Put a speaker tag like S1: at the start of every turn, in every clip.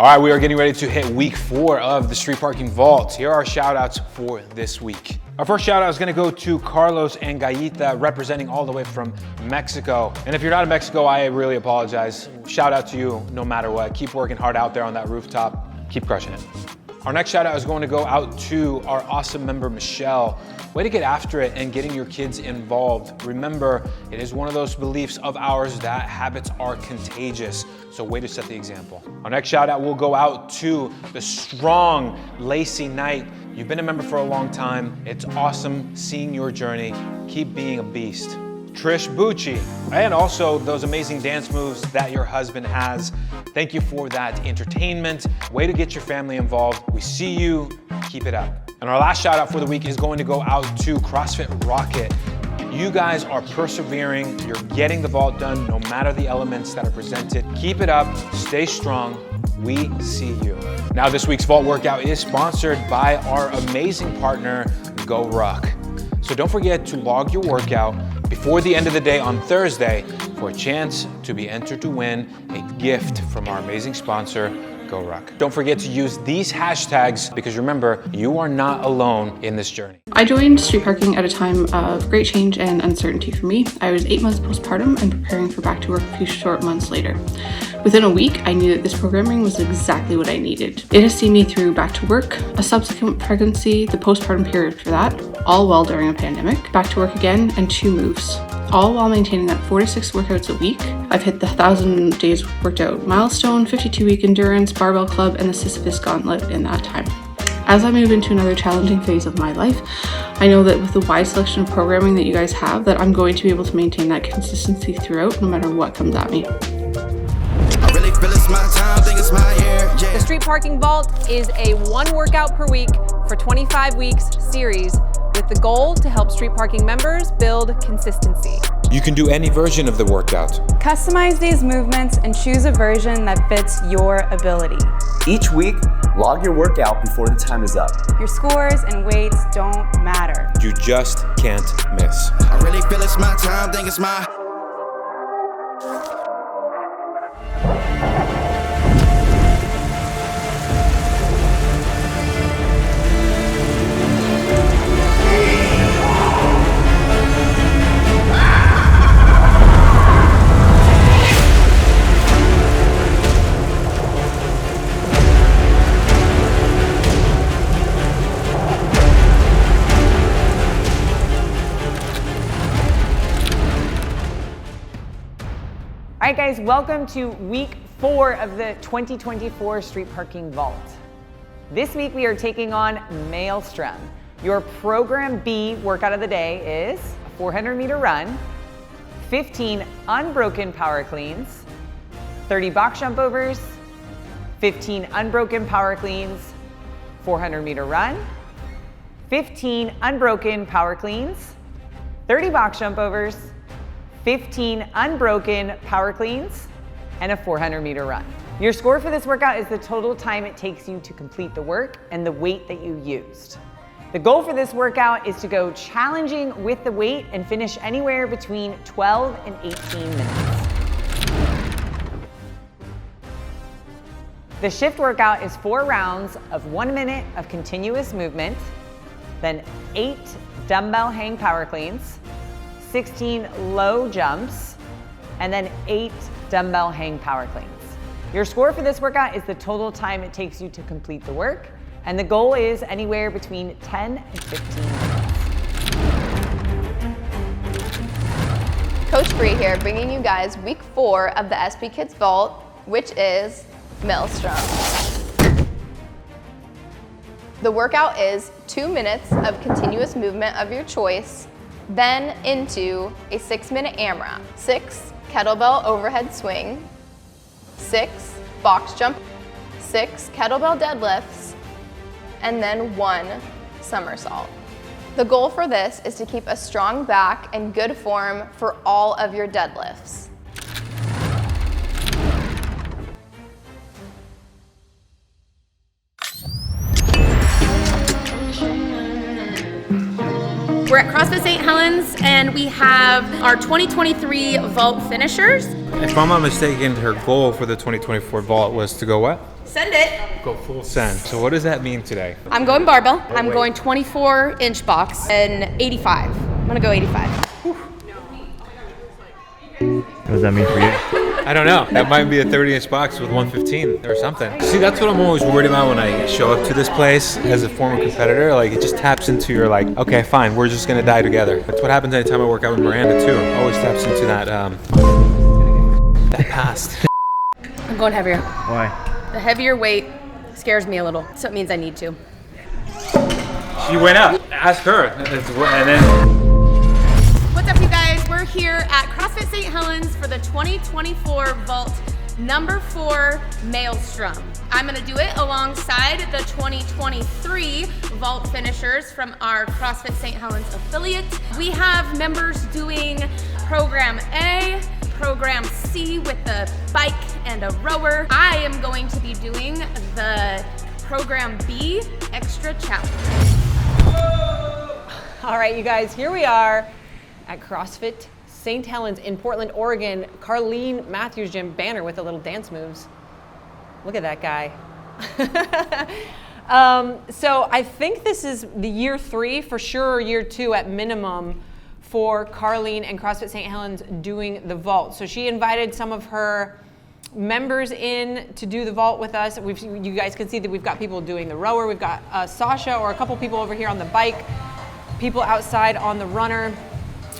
S1: All right, we are getting ready to hit week 4 of the Street Parking Vault. Here are our shout outs for this week. Our first shout out is gonna go to Carlos and Gallita, representing all the way from Mexico. And if you're not in Mexico, I really apologize. Shout out to you no matter what. Keep working hard out there on that rooftop. Keep crushing it. Our next shout out is going to go out to our awesome member, Michelle. Way to get after it and getting your kids involved. Remember, it is one of those beliefs of ours that habits are contagious. So way to set the example. Our next shout out will go out to the strong Lacey Knight. You've been a member for a long time. It's awesome seeing your journey. Keep being a beast. Trish Bucci, and also those amazing dance moves that your husband has. Thank you for that entertainment. Way to get your family involved. We see you, keep it up. And our last shout out for the week is going to go out to CrossFit Rocket. You guys are persevering. You're getting the vault done no matter the elements that are presented. Keep it up, stay strong. We see you. Now this week's vault workout is sponsored by our amazing partner, Go Ruck. So don't forget to log your workout before the end of the day on Thursday for a chance to be entered to win a gift from our amazing sponsor, Go Ruck. Don't forget to use these hashtags because remember, you are not alone in this journey.
S2: I joined street parking at a time of great change and uncertainty for me. I was 8 months postpartum and preparing for back to work a few short months later. Within a week, I knew that this programming was exactly what I needed. It has seen me through back to work, a subsequent pregnancy, the postpartum period for that, all while during a pandemic, back to work again, and 2 moves. All while maintaining that 4 to 6 workouts a week. I've hit the 1,000 days worked out milestone, 52-week endurance, barbell club, and the Sisyphus gauntlet in that time. As I move into another challenging phase of my life, I know that with the wide selection of programming that you guys have, that I'm going to be able to maintain that consistency throughout, no matter what comes at me.
S3: I really feel it's my time, think it's my year, yeah.
S4: The Street Parking Vault is a 1 workout per week for 25 weeks series with the goal to help street parking members build consistency.
S1: You can do any version of the workout.
S5: Customize these movements and choose a version that fits your ability.
S6: Each week, log your workout before the time is up.
S5: Your scores and weights don't matter.
S1: You just can't miss.
S3: I really feel it's my time, think it's my...
S4: All right, guys, welcome to week 4 of the 2024 Street Parking Vault. This week we are taking on Maelstrom. Your program B workout of the day is a 400-meter run, 15 unbroken power cleans, 30 box jump overs, 15 unbroken power cleans, 400-meter run, 15 unbroken power cleans, 30 box jump overs, 15 unbroken power cleans, and a 400-meter run. Your score for this workout is the total time it takes you to complete the work and the weight that you used. The goal for this workout is to go challenging with the weight and finish anywhere between 12 and 18 minutes. The shift workout is 4 rounds of 1 minute of continuous movement, then 8 dumbbell hang power cleans, 16 low jumps, and then 8 dumbbell hang power cleans. Your score for this workout is the total time it takes you to complete the work, and the goal is anywhere between 10 and 15 minutes.
S7: Coach Bree here, bringing you guys week 4 of the SP Kids Vault, which is Maelstrom. The workout is 2 minutes of continuous movement of your choice, then into a 6-minute AMRAP, 6 kettlebell overhead swing, 6 box jump, 6 kettlebell deadlifts, and then 1 somersault. The goal for this is to keep a strong back and good form for all of your deadlifts.
S8: We're at CrossFit St. Helens and we have our 2023 vault finishers.
S1: If I'm not mistaken, her goal for the 2024 vault was to go what?
S8: Send it.
S1: Go full send. So what does that mean today?
S8: I'm going barbell. I'm going 24-inch box and 85. I'm gonna go 85.
S9: What does that mean for you?
S1: I don't know. That might be a 30-inch box with 115 or something. See, that's what I'm always worried about when I show up to this place as a former competitor. Like, it just taps into your like, okay, fine, we're just gonna die together. That's what happens anytime I work out with Miranda too. Always taps into that that past.
S8: I'm going heavier.
S9: Why?
S8: The heavier weight scares me a little, so it means I need to.
S1: She went up. Ask her. And then.
S8: What's up, you guys? We're here at CrossFit St. Helens for the 2024 Vault number 4 Maelstrom. I'm gonna do it alongside the 2023 Vault finishers from our CrossFit St. Helens affiliate. We have members doing Program A, Program C with the bike and a rower. I am going to be doing the Program B Extra Challenge.
S4: All right, you guys, here we are at CrossFit St. Helens in Portland, Oregon. Carlene Matthews' gym banner with the little dance moves. Look at that guy. So I think this is the year 3 for sure, or year 2 at minimum for Carlene and CrossFit St. Helens doing the vault. So she invited some of her members in to do the vault with us. You guys can see that we've got people doing the rower. We've got Sasha or a couple people over here on the bike, people outside on the runner.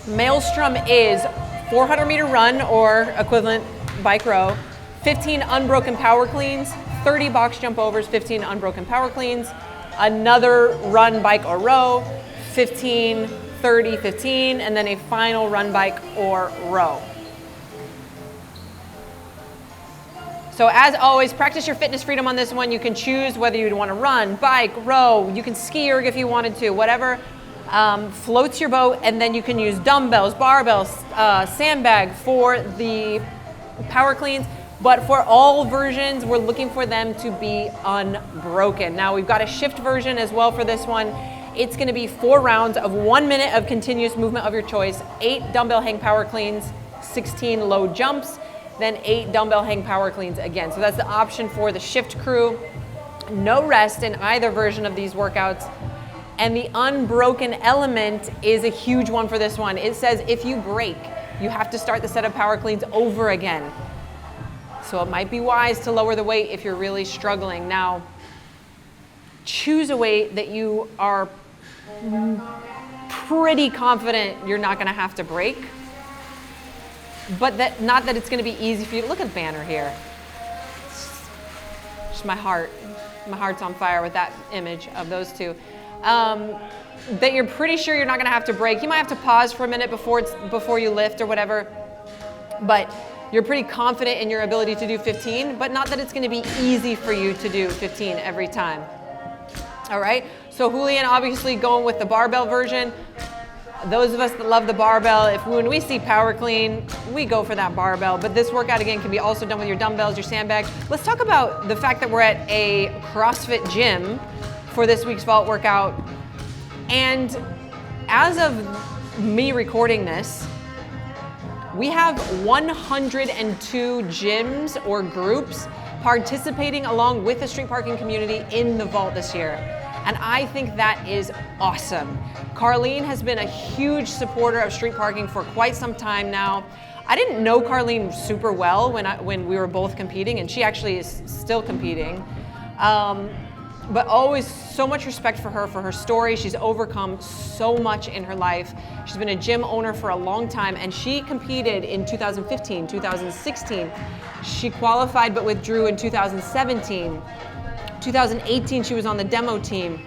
S4: Maelstrom is 400-meter run or equivalent bike row, 15 unbroken power cleans, 30 box jump overs, 15 unbroken power cleans, another run, bike, or row, 15, 30, 15, and then a final run, bike, or row. So as always, practice your fitness freedom on this one. You can choose whether you'd want to run, bike, row. You can ski erg if you wanted to, whatever floats your boat, and then you can use dumbbells, barbells, sandbag for the power cleans. But for all versions, we're looking for them to be unbroken. Now we've got a shift version as well for this one. It's gonna be 4 rounds of 1 minute of continuous movement of your choice, 8 dumbbell hang power cleans, 16 low jumps, then 8 dumbbell hang power cleans again. So that's the option for the shift crew. No rest in either version of these workouts. And the unbroken element is a huge one for this one. It says if you break, you have to start the set of power cleans over again. So it might be wise to lower the weight if you're really struggling. Now, choose a weight that you are pretty confident you're not gonna have to break, but that not that it's gonna be easy for you. Look at the banner here. Just my heart's on fire with that image of those two. That you're pretty sure you're not gonna have to break. You might have to pause for a minute before you lift or whatever, but you're pretty confident in your ability to do 15, but not that it's gonna be easy for you to do 15 every time. All right, so Julian obviously going with the barbell version. Those of us that love the barbell, when we see power clean, we go for that barbell. But this workout again can be also done with your dumbbells, your sandbags. Let's talk about the fact that we're at a CrossFit gym for this week's vault workout. And as of me recording this, we have 102 gyms or groups participating along with the street parking community in the vault this year. And I think that is awesome. Carlene has been a huge supporter of street parking for quite some time now. I didn't know Carlene super well when we were both competing, and she actually is still competing. But always so much respect for her story. She's overcome so much in her life. She's been a gym owner for a long time, and she competed in 2015, 2016. She qualified but withdrew in 2017. 2018, she was on the demo team.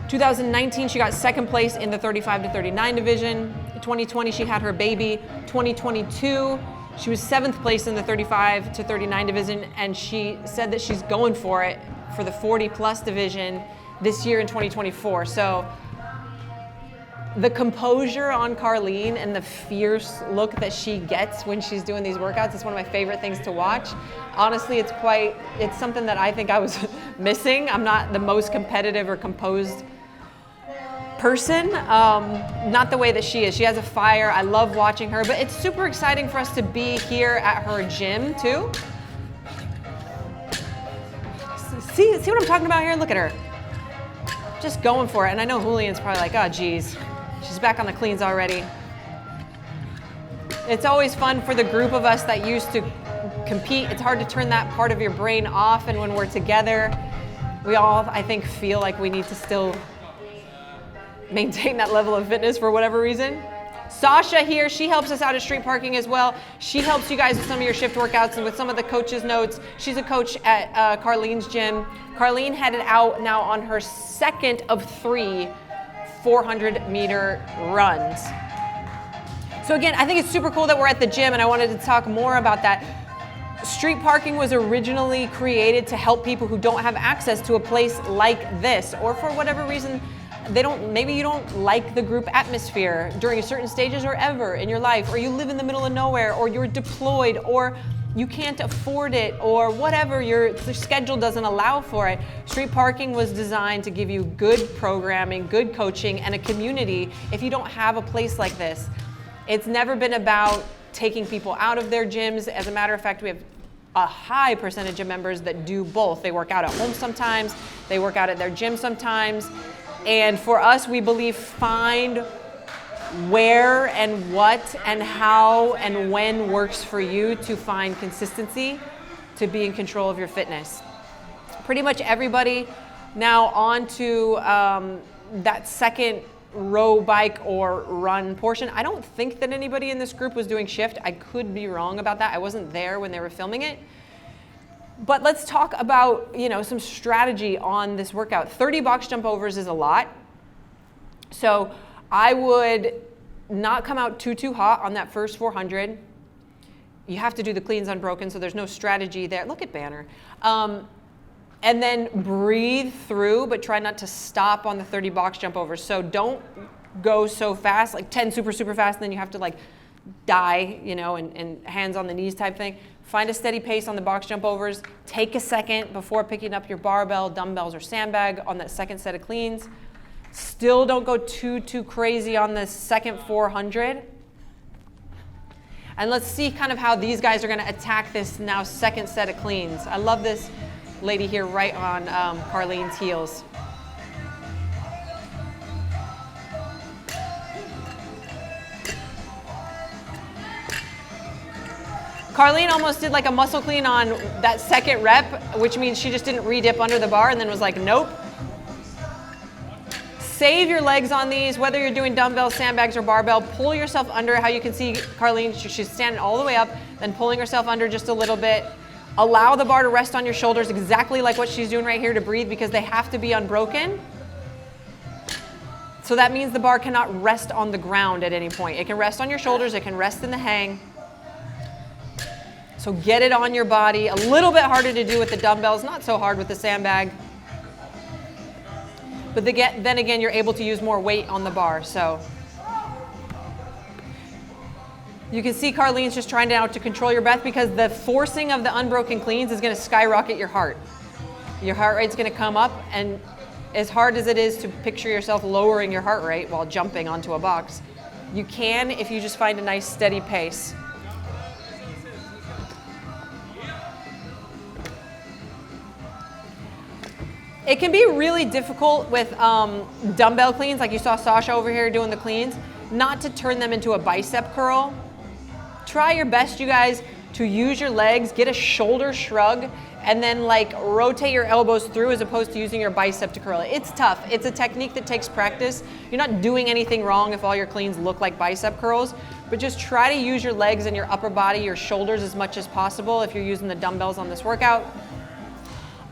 S4: 2019, she got 2nd place in the 35 to 39 division. 2020, she had her baby. 2022, she was 7th place in the 35 to 39 division, and she said that she's going for it for the 40 plus division this year in 2024. So the composure on Carlene and the fierce look that she gets when she's doing these workouts is one of my favorite things to watch. Honestly, it's something that I think I was missing. I'm not the most competitive or composed
S10: person, not the way that she is. She has a fire. I love watching her, but it's super exciting for us to be here at her gym too. See what I'm talking about here? Look at her. Just going for it. And I know Julian's probably like, oh geez, she's back on the cleans already. It's always fun for the group of us that used to compete. It's hard to turn that part of your brain off, and when we're together, we all, I think, feel like we need to still maintain that level of fitness for whatever reason. Sasha here, she helps us out at Street Parking as well. She helps you guys with some of your shift workouts and with some of the coaches' notes. She's a coach at Carlene's gym. Carlene headed out now on her second of 3 400-meter runs. So again, I think it's super cool that we're at the gym, and I wanted to talk more about that. Street parking was originally created to help people who don't have access to a place like this, or for whatever reason, maybe you don't like the group atmosphere during certain stages or ever in your life, or you live in the middle of nowhere, or you're deployed, or you can't afford it, or whatever, your schedule doesn't allow for it. Street parking was designed to give you good programming, good coaching, and a community if you don't have a place like this. It's never been about taking people out of their gyms. As a matter of fact, we have a high percentage of members that do both. They work out at home sometimes, they work out at their gym sometimes. And for us, we believe find where and what and how and when works for you to find consistency, to be in control of your fitness. Pretty much everybody now on to that second row bike or run portion. I don't think that anybody in this group was doing shift. I could be wrong about that. I wasn't there when they were filming it. But let's talk about, some strategy on this workout. 30 box jump overs is a lot. So I would not come out too hot on that first 400. You have to do the cleans unbroken, so there's no strategy there. Look at Banner. And then breathe through, but try not to stop on the 30 box jump overs. So don't go so fast, like 10 super fast, and then you have to like die, and hands on the knees type thing. Find a steady pace on the box jump overs. Take a second before picking up your barbell, dumbbells, or sandbag on that second set of cleans. Still don't go too crazy on the second 400. And let's see kind of how these guys are gonna attack this now second set of cleans. I love this lady here right on Carlene's heels. Carlene almost did like a muscle clean on that second rep, which means she just didn't re-dip under the bar and then was like, nope. Save your legs on these, whether you're doing dumbbells, sandbags, or barbell. Pull yourself under. How you can see Carlene, she's standing all the way up, then pulling herself under just a little bit. Allow the bar to rest on your shoulders, exactly like what she's doing right here, to breathe, because they have to be unbroken. So that means the bar cannot rest on the ground at any point. It can rest on your shoulders, it can rest in the hang. So get it on your body. A little bit harder to do with the dumbbells, not so hard with the sandbag. But then again, you're able to use more weight on the bar. So you can see Carlene's just trying now to control your breath, because the forcing of the unbroken cleans is going to skyrocket your heart. Your heart rate's going to come up, and as hard as it is to picture yourself lowering your heart rate while jumping onto a box, you can if you just find a nice steady pace. It can be really difficult with dumbbell cleans, like you saw Sasha over here doing the cleans, not to turn them into a bicep curl. Try your best, you guys, to use your legs, get a shoulder shrug, and then like rotate your elbows through as opposed to using your bicep to curl it. It's tough. It's a technique that takes practice. You're not doing anything wrong if all your cleans look like bicep curls, but just try to use your legs and your upper body, your shoulders as much as possible if you're using the dumbbells on this workout.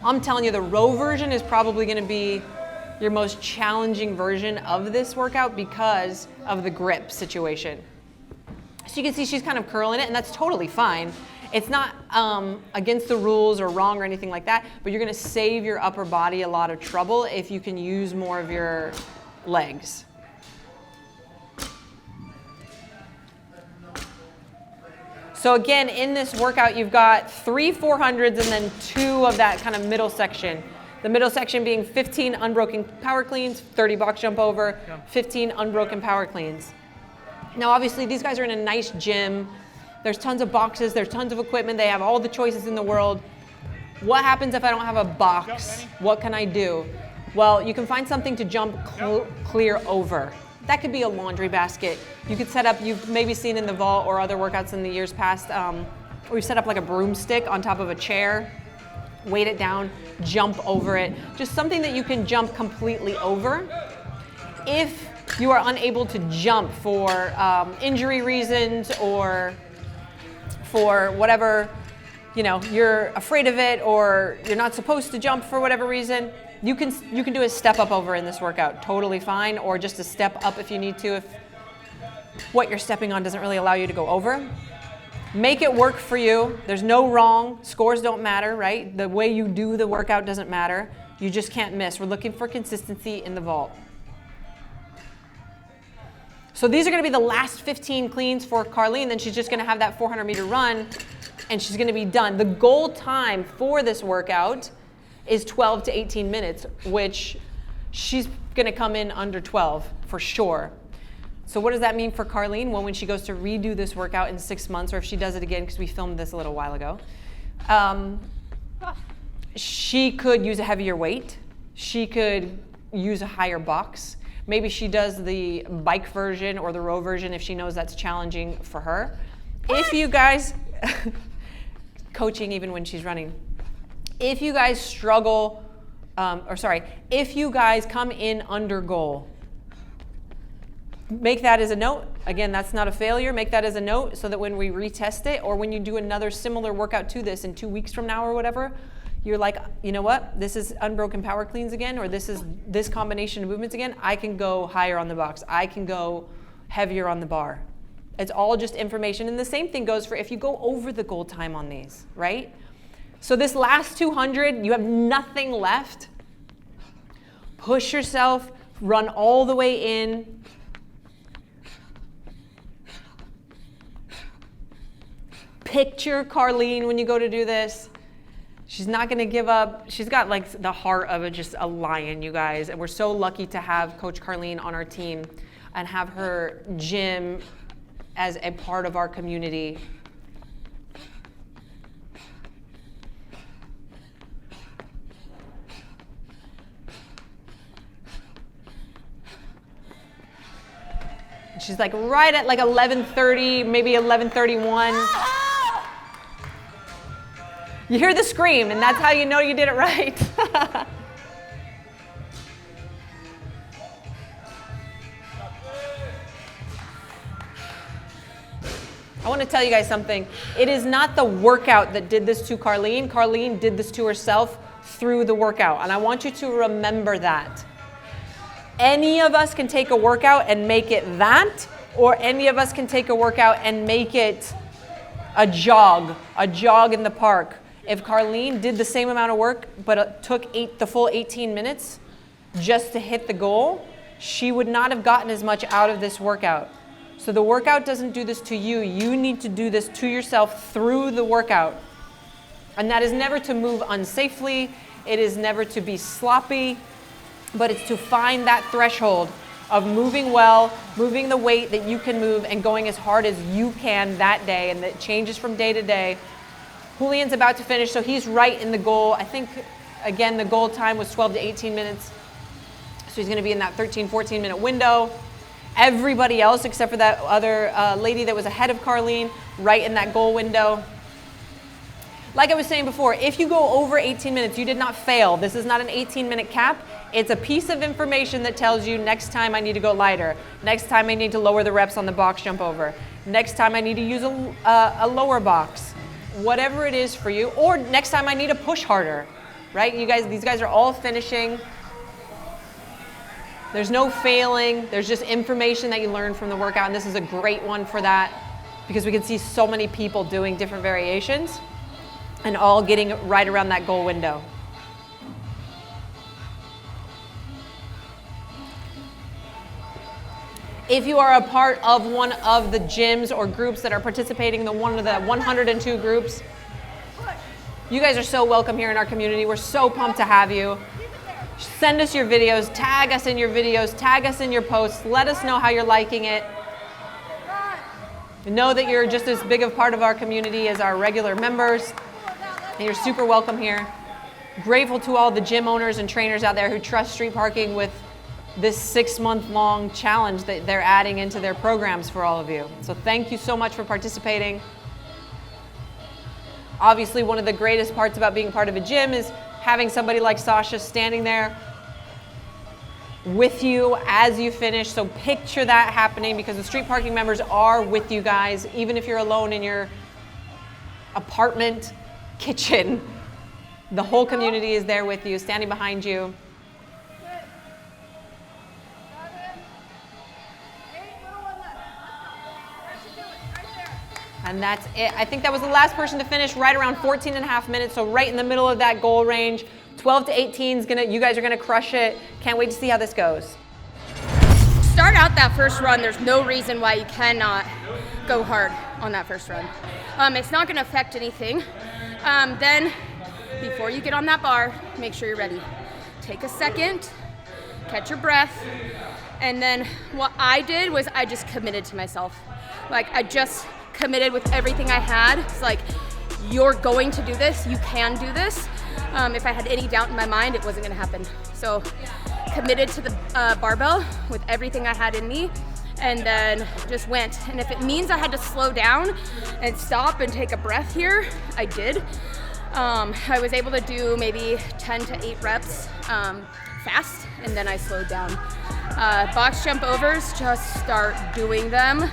S10: I'm telling you, the row version is probably going to be your most challenging version of this workout because of the grip situation. So you can see she's kind of curling it, and that's totally fine. It's not against the rules or wrong or anything like that, but you're going to save your upper body a lot of trouble if you can use more of your legs. So again, in this workout, you've got 3 400s and then 2 of that kind of middle section. The middle section being 15 unbroken power cleans, 30 box jump over, 15 unbroken power cleans. Now, obviously, these guys are in a nice gym. There's tons of boxes, there's tons of equipment, they have all the choices in the world. What happens if I don't have a box? What can I do? Well, you can find something to jump clear over. That could be a laundry basket. You could set up, you've maybe seen in the vault or other workouts in the years past, where you set up like a broomstick on top of a chair, weight it down, jump over it. Just something that you can jump completely over. If you are unable to jump for injury reasons or for whatever, you know, you're afraid of it or you're not supposed to jump for whatever reason, you can do a step up over in this workout, totally fine, or just a step up if you need to, if what you're stepping on doesn't really allow you to go over. Make it work for you. There's no wrong. Scores don't matter, right? The way you do the workout doesn't matter. You just can't miss. We're looking for consistency in the vault. So these are going to be the last 15 cleans for Carlene. Then she's just going to have that 400-meter run, and she's going to be done. The goal time for this workout is 12 to 18 minutes, which she's going to come in under 12 for sure. So what does that mean for Carlene? Well, when she goes to redo this workout in 6 months, or if she does it again, because we filmed this a little while ago, she could use a heavier weight. She could use a higher box. Maybe she does the bike version or the row version if she knows that's challenging for her. If you guys, coaching even when she's running, if you guys struggle, if you guys come in under goal, make that as a note. Again, that's not a failure. Make that as a note so that when we retest it or when you do another similar workout to this in 2 weeks from now or whatever, you're like, you know what, this is unbroken power cleans again, or this is this combination of movements again, I can go higher on the box. I can go heavier on the bar. It's all just information. And the same thing goes for if you go over the goal time on these, right? So this last 200, you have nothing left. Push yourself, run all the way in. Picture Carlene when you go to do this. She's not going to give up. She's got like the heart of just a lion, you guys. And we're so lucky to have Coach Carlene on our team and have her gym as a part of our community. She's like right at like 11:30, maybe 11:31. You hear the scream, and that's how you know you did it right. I want to tell you guys something. It is not the workout that did this to Carlene. Carlene did this to herself through the workout, and I want you to remember that. Any of us can take a workout and make it that, or any of us can take a workout and make it a jog in the park. If Carlene did the same amount of work, but it took the full 18 minutes just to hit the goal, she would not have gotten as much out of this workout. So the workout doesn't do this to you. You need to do this to yourself through the workout. And that is never to move unsafely. It is never to be sloppy, but it's to find that threshold of moving well, moving the weight that you can move, and going as hard as you can that day. And that changes from day to day. Julian's about to finish, so he's right in the goal. I think, again, the goal time was 12 to 18 minutes. So he's going to be in that 13, 14-minute window. Everybody else, except for that other lady that was ahead of Carlene, right in that goal window. Like I was saying before, if you go over 18 minutes, you did not fail. This is not an 18-minute cap. It's a piece of information that tells you next time I need to go lighter. Next time I need to lower the reps on the box jump over. Next time I need to use a lower box. Whatever it is for you, or next time I need to push harder, right? You guys, these guys are all finishing. There's no failing. There's just information that you learn from the workout, and this is a great one for that because we can see so many people doing different variations and all getting right around that goal window. If you are a part of one of the gyms or groups that are participating in one of the 102 groups, you guys are so welcome here in our community. We're so pumped to have you. Send us your videos, tag us in your videos, tag us in your posts, let us know how you're liking it. Know that you're just as big of part of our community as our regular members, and you're super welcome here. Grateful to all the gym owners and trainers out there who trust street parking with this 6-month-long challenge that they're adding into their programs for all of you. So thank you so much for participating. Obviously, one of the greatest parts about being part of a gym is having somebody like Sasha standing there with you as you finish. So picture that happening, because the street parking members are with you guys, even if you're alone in your apartment kitchen. The whole community is there with you, standing behind you. And that's it. I think that was the last person to finish, right around 14.5 minutes, so right in the middle of that goal range. 12 to 18 is you guys are gonna crush it. Can't wait to see how this goes.
S8: Start out that first run, there's no reason why you cannot go hard on that first run. It's not gonna affect anything. Then, before you get on that bar, make sure you're ready. Take a second, catch your breath, and then what I did was I just committed to myself. Like, I just committed with everything I had. It's like, you're going to do this, you can do this. If I had any doubt in my mind, it wasn't gonna happen. So committed to the barbell with everything I had in me, and then just went. And if it means I had to slow down and stop and take a breath here, I did. I was able to do maybe 10 to 8 reps fast, and then I slowed down. Box jump overs, just start doing them.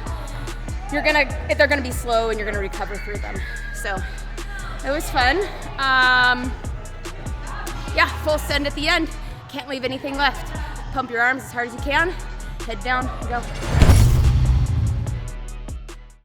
S8: They're gonna be slow and you're gonna recover through them. So it was fun. Yeah, full send at the end. Can't leave anything left. Pump your arms as hard as you can. Head down, go.